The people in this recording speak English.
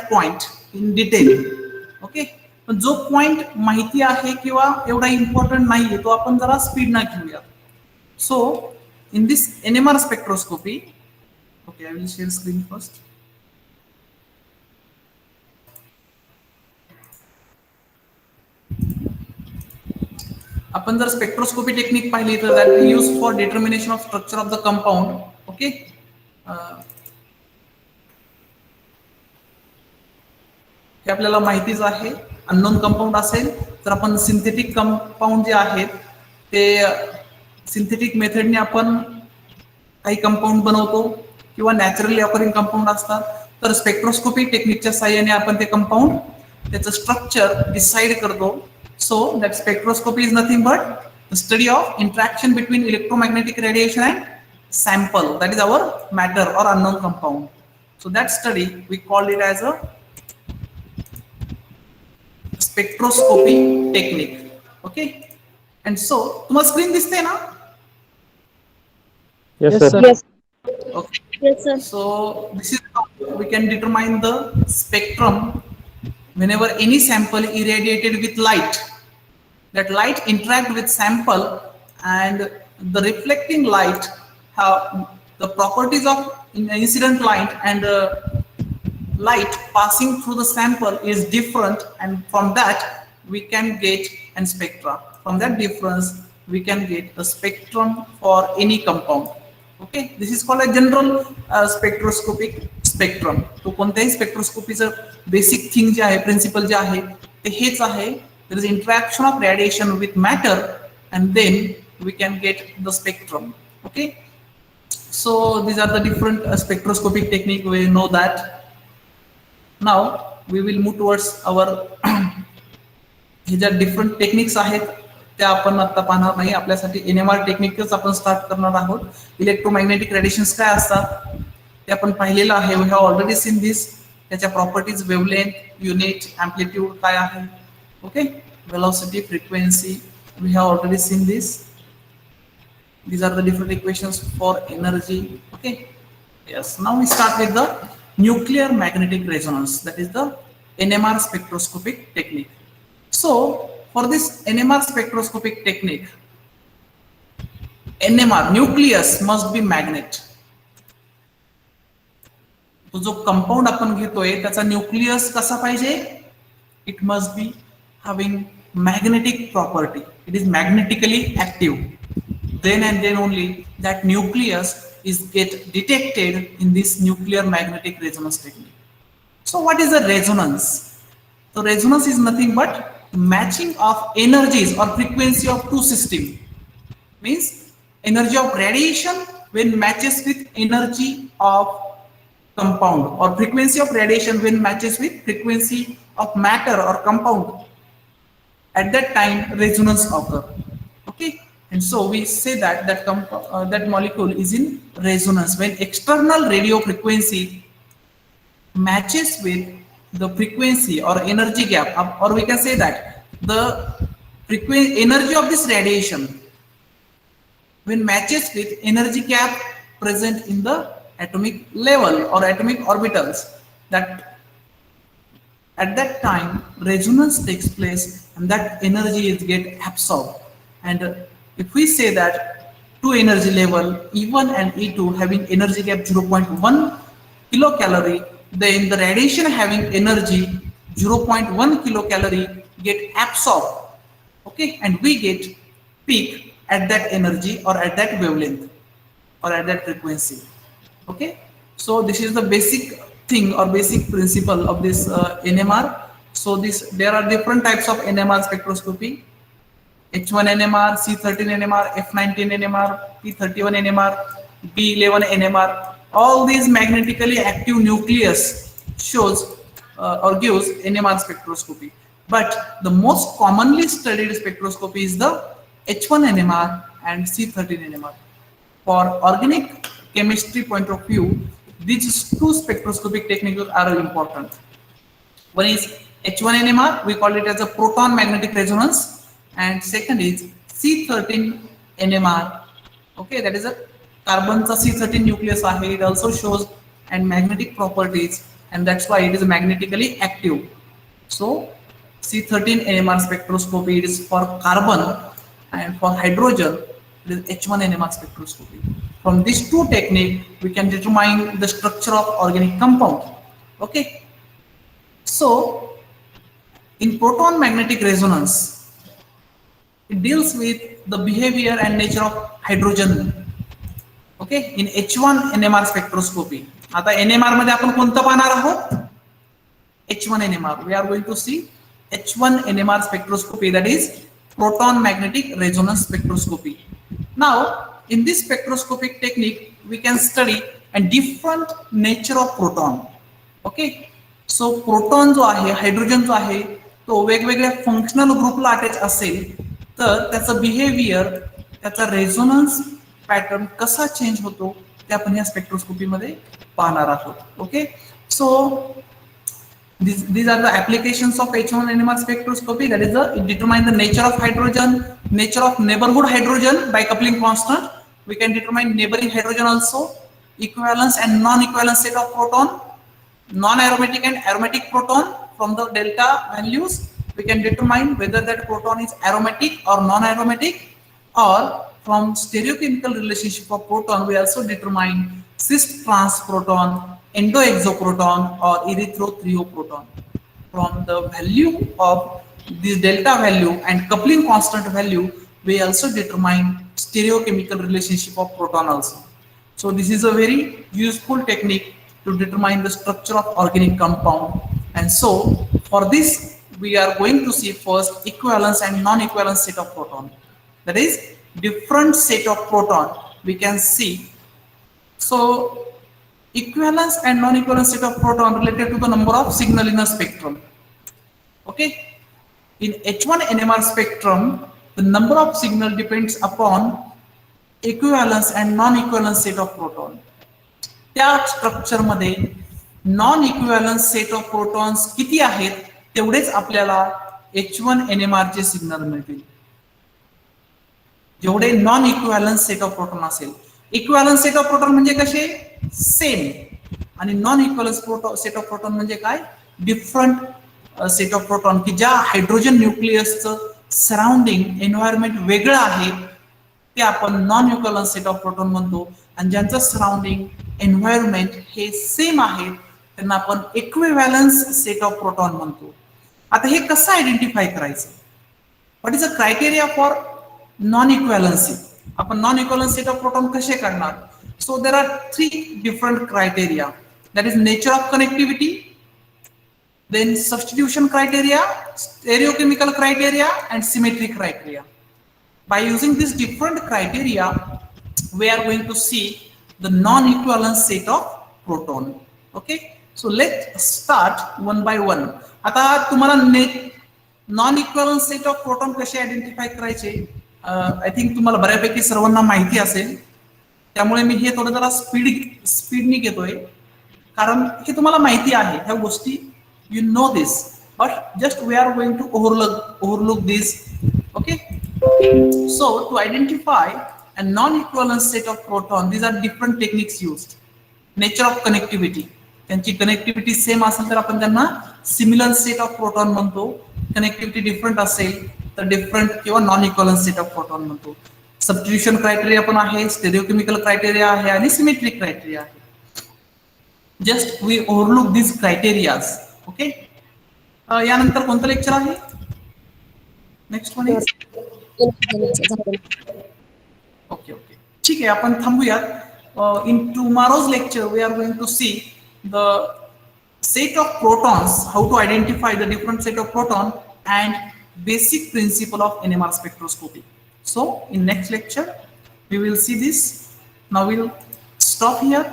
that point in detail. Okay, पण जो point माहिती आहे किंवा एवढा इम्पॉर्टंट नाहीये तो आपण जरा स्पीड ना घेऊया. So in this NMR spectroscopy, okay, I will share screen first. आपण जर स्पेक्ट्रोस्कोपी टेक्निक पाहिली तर that we use for determination of structure of the compound. Okay, हे आपल्याला माहितीच आहे. अननोन कंपाऊंड असेल तर आपण सिंथेटिक कंपाऊंड जे आहेत ते सिंथेटिक मेथडने आपण काही कंपाऊंड बनवतो किंवा नॅचरली ऑकरिंग कंपाऊंड असतात. तर स्पेक्ट्रोस्कोपी टेक्निकच्या साहाय्याने आपण ते कंपाऊंड त्याचं स्ट्रक्चर डिसाइड करतो. So that spectroscopy is nothing but the study of interaction between electromagnetic radiation and sample, that is our matter or unknown compound. So that study we call it as a spectroscopy technique. Okay, and so तुम्हाला screen दिसते ना? Yes sir. Yes. Okay. Yes sir. So this is how we can determine the spectrum whenever any sample irradiated with light. That light interact with sample and the reflecting light have the properties of incident light and light passing through the sample is different, and from that we can get an spectra. From that difference we can get a spectrum for any compound. Okay, this is called a general spectroscopic spectrum. तो कोणत्याही स्पेक्ट्रोस्कोपीचं basic thing जे आहे, principal जे आहे ते हेच आहे. There is interaction of radiation with matter and then we can get the spectrum. Okay, so these are the different spectroscopic technique, we know that. Now we will move towards our हे ज्या different techniques आहेत त्या आपण आता पाहणार नाही. आपल्यासाठी NMR टेक्निकच आपण start करणार आहोत. इलेक्ट्रोमॅग्नेटिक रेडिएशन्स काय असतात ते आपण पाहिलेलं आहे. We have already seen this. त्याच्या प्रॉपर्टीज, वेवलेंथ, युनिट, एम्प्लिट्यूड काय आहे. Okay, velocity, frequency, we have already seen this. These are the different equations for energy. Okay, yes, now we start with the nuclear magnetic resonance, that is the NMR spectroscopic technique. So for this NMR spectroscopic technique, NMR, nucleus must be magnet. तो जो compound आपण घेतोय त्याचा nucleus कसा पाहिजे? It must be having magnetic property. It is magnetically active. Then and then only that nucleus is get detected in this nuclear magnetic resonance technique. So what is a resonance? So resonance is nothing but matching of energies or frequency of two systems. Means energy of radiation when matches with energy of compound, or frequency of radiation when matches with frequency of matter or compound. At that time resonance occur. Okay, and so we say that that molecule is in resonance when external radio frequency matches with the frequency or energy gap, or we can say that the frequency energy of this radiation when matches with energy gap present in the atomic level or atomic orbitals. That at that time resonance takes place and that energy is get absorbed. And if we say that two energy level E1 and E2 having energy gap 0.1 kilocalorie, then the radiation having energy 0.1 kilocalorie get absorbed. Okay, and we get peak at that energy or at that wavelength or at that frequency. Okay, so this is the basic thing or basic principle of this NMR. So there are different types of NMR spectroscopy: H1 NMR, C13 NMR, F19 NMR, P31 NMR, B11 NMR. All these magnetically active nucleus shows or gives NMR spectroscopy. But the most commonly studied spectroscopy is the H1 NMR and C13 NMR. For organic chemistry point of view, these two spectroscopic techniques are important. One is H1 NMR, we call it as a proton magnetic resonance, and second is C13 NMR. Okay, that is a carbon C13 nucleus. It also shows and magnetic properties and that's why it is magnetically active. So C13 NMR spectroscopy, it is for carbon, and for hydrogen it is H1 NMR spectroscopy. From these two techniques we can determine the structure of organic compound. Okay, so in proton magnetic resonance, it deals with the behavior and nature of hydrogen. Okay, in H1 NMR spectroscopy, आता NMR मध्ये आपण कोणतं पाहणार आहोत? H1 NMR. We are going to see H1 NMR spectroscopy, that is proton magnetic resonance spectroscopy. Now, in this spectroscopic technique, we can study a different nature of proton. Okay, so proton जो आहे, hydrogen जो आहे, तो वेगवेगळ्या functional ग्रुपला attach असेल तर त्याचं बिहेवियर, त्याचा रेझोनन्स पॅटर्न कसा चेंज होतो ते आपण या स्पेक्ट्रोस्कोपी मध्ये पाहणार आहोत. Okay, so these are the applications of H1 NMR spectroscopy. That is it determine the nature of hydrogen, nature of neighborhood hydrogen by coupling constant. We can determine neighboring hydrogen also, equivalence and non-equivalence set of proton, non-aromatic and aromatic proton. From the delta values we can determine whether that proton is aromatic or non-aromatic, or from stereochemical relationship of proton we also determine cis trans proton, endoexoproton or erythrothioproton. From the value of this delta value and coupling constant value we also determine stereochemical relationship of proton also. So this is a very useful technique to determine the structure of organic compound. And so for this we are going to see first equivalence and non-equivalence set of proton. That is different set of proton we can see. So equivalence and non-equivalence set of proton related to the number of signal in a spectrum. Okay, in H1 NMR spectrum the number of signal depends upon equivalence and non-equivalence set of proton. त्या structure मध्ये non equivalence set of protons किती आहेत तेवढेच आपल्याला H1 NMR चे signal मिळतील. जेवढे non equivalence set of proton असेल, इक्विव्हॅलन्स सेट ऑफ प्रोटॉन म्हणजे कसे सेम, आणि non equivalence set of proton म्हणजे काय डिफरंट सेट ऑफ प्रोटॉन की ज्या हायड्रोजन न्यूक्लियसचं सराउंडिंग एन्व्हायरमेंट वेगळं आहे ते आपण non equivalence set of proton म्हणतो, आणि ज्यांचं सराउंडिंग एन्व्हायरमेंट हे सेम आहे त्यांना आपण इक्विव्हॅलन्स सेट ऑफ प्रोटॉन म्हणतो. आता हे कसं आयडेंटिफाय करायचं? What is a criteria for non equivalency? आपण non equivalence set of proton कसे करणार? So there are 3 different criteria. That is nature of connectivity, then substitution criteria, stereochemical criteria and symmetry criteria. By using these different criteria we are going to see the non-equivalent set of proton. Okay, so let's start one by one. आता तुम्हाला non-equivalent set of proton कसे identify करायचे I think तुम्हाला बऱ्यापैकी सर्वांना माहिती असेल, त्यामुळे मी हे थोडं जरा स्पीडनी घेतोय कारण हे तुम्हाला माहिती आहे ह्या गोष्टी. You know this, but just we are going to overlook this. Okay, so to identify a non-equivalent set of proton, these are different techniques used. Nature of connectivity, त्यांची कनेक्टिव्हिटी सेम असेल तर आपण त्यांना सिमिलर सेट ऑफ प्रोटॉन म्हणतो, connectivity different असेल तर different किंवा non equivalent set of proton म्हणतो. सबस्टिट्यूशन क्रायटेरिया पण आहे, स्टेरिओकेमिकल क्रायटेरिया आहे आणि सिमेट्रिक क्रायटेरिया आहे. Just we overlook this criterias. Okay, यानंतर कोणतं लेक्चर आहे? Next one is okay okay ठीक आहे, आपण थांबूयात. In tomorrow's lecture we are going to see the set of protons, how to identify the different set of proton and basic principle of NMR spectroscopy. So in next lecture we will see this. Now we'll stop here.